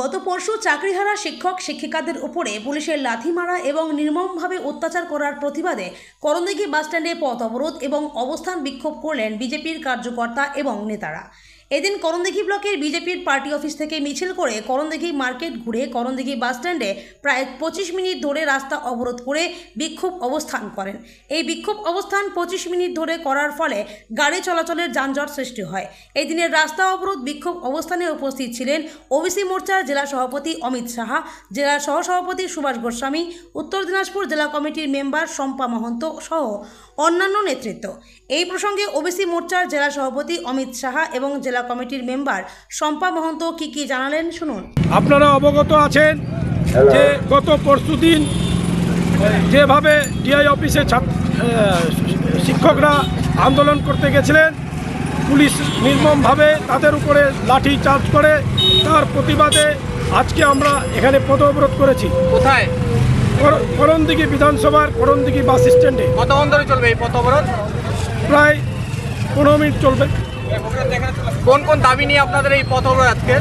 গত পরশু চাকরিহারা শিক্ষক শিক্ষিকাদের উপরে পুলিশের লাথি মারা এবং নির্মমভাবে অত্যাচার করার প্রতিবাদে করণদিঘি বাসস্ট্যান্ডে পথ অবরোধ এবং অবস্থান বিক্ষোভ করলেন বিজেপির কার্যকর্তা এবং নেতারা। এদিন করণদিঘি ব্লকের বিজেপির পার্টি অফিস থেকে মিছিল করে করণদিঘি মার্কেট ঘুরে করণদিঘি বাসস্ট্যান্ডে প্রায় 25 মিনিট ধরে রাস্তা অবরোধ করে বিক্ষোভ অবস্থান করেন। এই বিক্ষোভ অবস্থান 25 মিনিট ধরে করার ফলে গাড়ি চলাচলের যানজট সৃষ্টি হয়। এই দিনের রাস্তা অবরোধ বিক্ষোভ অবস্থানে উপস্থিত ছিলেন ওবিসি মোর্চার জেলা সভাপতি অমিত সাহা, জেলার সহসভাপতি সুভাষ গোস্বামী, উত্তর দিনাজপুর জেলা কমিটির মেম্বার শম্পা মহন্ত সহ অন্যান্য নেতৃত্ব। এই প্রসঙ্গে ওবিসি মোর্চার জেলা সভাপতি অমিত সাহা এবং জেলা কমিটির মেম্বার শম্পা মহন্ত কি জানালেন শুনুন। আপনারা অবগত আছেন যে গত পরশুদিন যেভাবে ডিআই অফিসে শিক্ষকরা আন্দোলন করতে গেছিলেন, পুলিশ নির্মমভাবে তাদের উপরে লাঠি চার্জ করে, তার প্রতিবাদে আজকে আমরা এখানে পথ অবরোধ করেছি। কোথায়? করণদিঘি বিধানসভার করণদিঘি বাস স্ট্যান্ডে। কতক্ষণ ধরে চলবে এই পথ অবরোধ? প্রায় 15 মিনিট চলবে। কোন কোন দাবি নিয়ে আপনাদের এই পথ অবরোধ আজকে?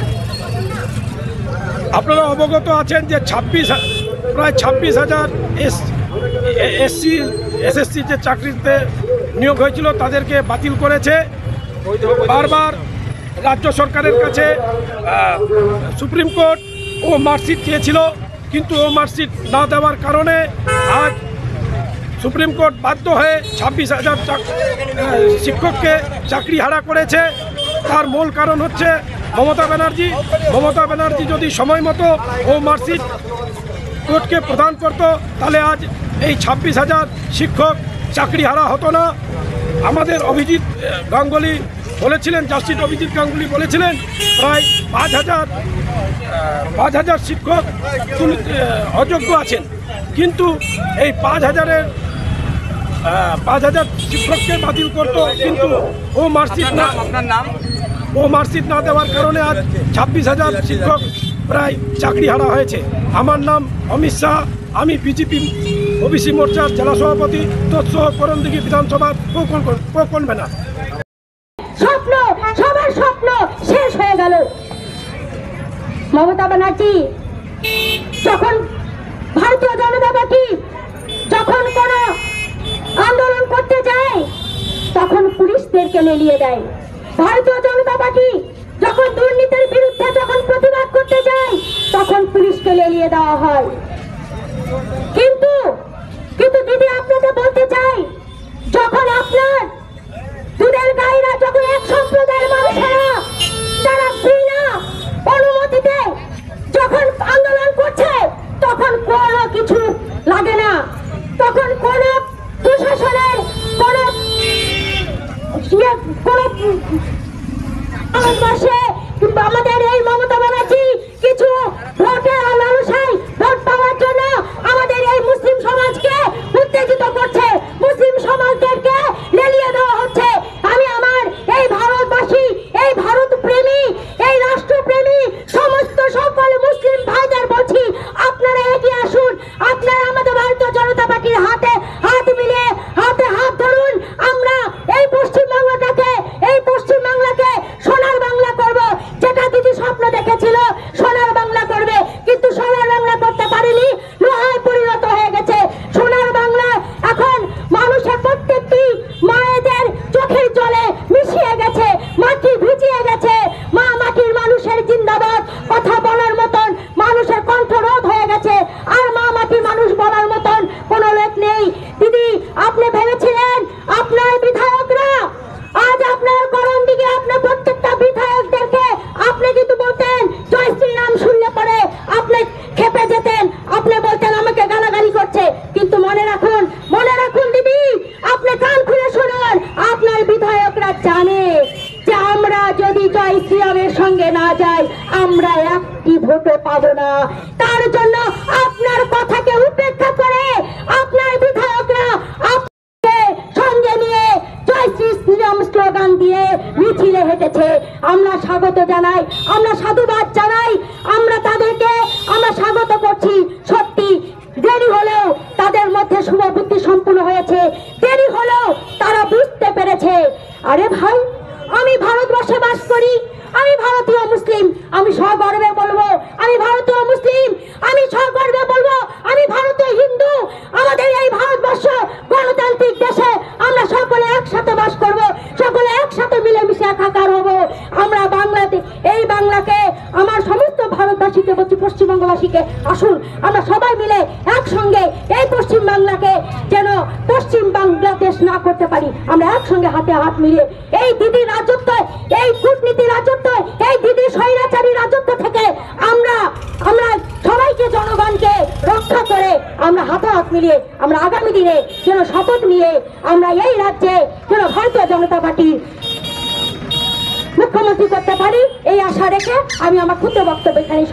আপনারা অবগত আছেন যে প্রায় 26,000 এসএসসি যে চাকরিতে নিয়োগ হয়েছিল তাদেরকে বাতিল করেছে। বারবার রাজ্য সরকারের কাছে সুপ্রিম কোর্ট ও মার্কশিট চেয়েছিল, কিন্তু ও মার্কশিট না দেওয়ার কারণে আজ সুপ্রিম কোর্ট বাধ্য হয়ে 26,000 শিক্ষককে চাকরি হারা করেছে। তার মূল কারণ হচ্ছে মমতা ব্যানার্জি যদি সময় মতো ও মার্কশিট কোর্টকে প্রদান করত, তাহলে আজ এই 26,000 শিক্ষক চাকরি হারা হতো না। আমাদের অভিজিৎ গাঙ্গুলি বলেছিলেন, জাস্টিস অভিজিৎ গাঙ্গুলি বলেছিলেন প্রায় 5,000 শিক্ষক অযোগ্য আছেন, কিন্তু এই 5,000 শিক্ষককে বাতিল করত, কিন্তু ও মার্কশিট না দেওয়ার কারণে আজ 26,000 শিক্ষক প্রায় চাকরি হারা হয়েছে। আমার নাম অমিত শাহ, আমি বিজেপি ওবিসি মোর্চার জেলা সভাপতি, তৎসহ করণদিঘি বিধানসভার কো-কনভেনার। স্বপ্ন, সবার স্বপ্ন শেষ হয়ে গেল। মমতা ব্যানার্জি যখন ভারতীয় জনতা পার্টি যখন কোন আন্দোলন করতে যায় তখন পুলিশদেরকে লেলিয়ে দেয়। ভারতীয় জনতা পার্টি যখন দুর্নীতির বিরুদ্ধে যখন প্রতিবাদ করতে যায় তখন পুলিশকে লেলিয়ে দেওয়া হয়। কিন্তু দিদি আপনাদের বলতে চাই, যখন আপনার দুধের গাইরা, যখন এক সম্প্রদায়ের মানুষেরা তারা বিনা অনুমতিতে যখন আন্দোলন করছে তখন কোনো কিছু লাগে না, তখন কোন প্রশাসনের আমাদের এই মমতা ব্যানার্জি কিছু ভোটের লালসায় ভোট পাওয়ার জন্য আমাদের এই মুসলিম সমাজকে উত্তেজিত করছে, মুসলিম সমাজদেরকে লেলিয়ে দেওয়া হচ্ছে। আমি আমার এই ভারতবাসী, এই ভারত প্রেমী, এই রাষ্ট্রপ্রেমী সমস্ত সকল মুসলিম ভাইদের বলছি, আপনারা এগিয়ে আসুন, আপনারা আমাদের ভারতীয় জনতা পার্টির হাতে হাত মিলিয়ে হাতে হাত ধরুন। আমরা এই পশ্চিমবাংলাকে সোনার বাংলা করব, যেটা দিদি স্বপ্ন দেখেছিল সোনার বাংলা করবে, কিন্তু সোনার বাংলা করতে পারেনি, লোহায় পরিণত হয়ে গেছে। সোনার বাংলা এখন মানুষের প্রত্যেকটি মায়েদের চোখের জলে মিশিয়ে গেছে, মাটি ভিজিয়ে গেছে। মা মাটির মানুষের জিন্দাবাদ কথা বলার মতন মানুষের কণ্ঠরোধ হয়ে গেছে, আর মা মাটির মানুষ বলার মতন কোনো লোক নেই। দিদি, আপনি ভেবেছিলেন আপনার বিধায়করা আজ আপনার করণদিঘি, আপনার প্রত্যেকটা বিধায়কদেরকে আপনি কিন্তু বলতেন জয় শ্রীরাম শুনলে পরে আপনি খেপে যেতেন, আপনি বলতেন আমাকে গালাগালি করছে, কিন্তু মনে রাখুন দিদি, আপনি কান খুলে শুনুন, আপনার বিধায়করা জানে যে আমরা যদি জয় শ্রীরামের সঙ্গে না যাই আমরা একটি ভোটও পাবো না। তার জন্য আপনার কথাকে উপেক্ষা করে আপনার বিধায়করা সঙ্গে নিয়ে জয় শ্রী শ্রীরাম স্লোগান দিয়ে মিছিলে হেঁটেছে। আমরা স্বাগত জানাই, আমরা সাধুবাদ জানাই, আমরা তাদেরকে স্বাগত করছি। সত্যি দেরি হলেও তাদের মধ্যে শুভবুদ্ধি সম্পূর্ণ হয়েছে, দেরি হলেও তারা বুঝতে পেরেছে, আরে ভাই আমি ভারতবর্ষে বাস করি, আমি ভারতীয় মুসলিম, আমি সগর্বে বলবো আমি টেস্ট না করতে পারি, আমরা একসঙ্গে হাতে হাত মিলিয়ে এই দিদির রাজত্ব, এই কূটনীতি রাজত্ব, এই দিদির স্বৈরাচারী রাজত্ব থেকে আমরা সবাইকে, জনগণকে রক্ষা করে আমরা হাতে হাত মিলিয়ে আমরা আগামী দিনে যেন শপথ নিয়ে আমরা এই রাজ্যে যেন ভারতীয় জনতা পার্টির মুখ্যমন্ত্রী করতে পারি, এই আশা রেখে আমি আমার ক্ষুদ্র বক্তব্য এখানে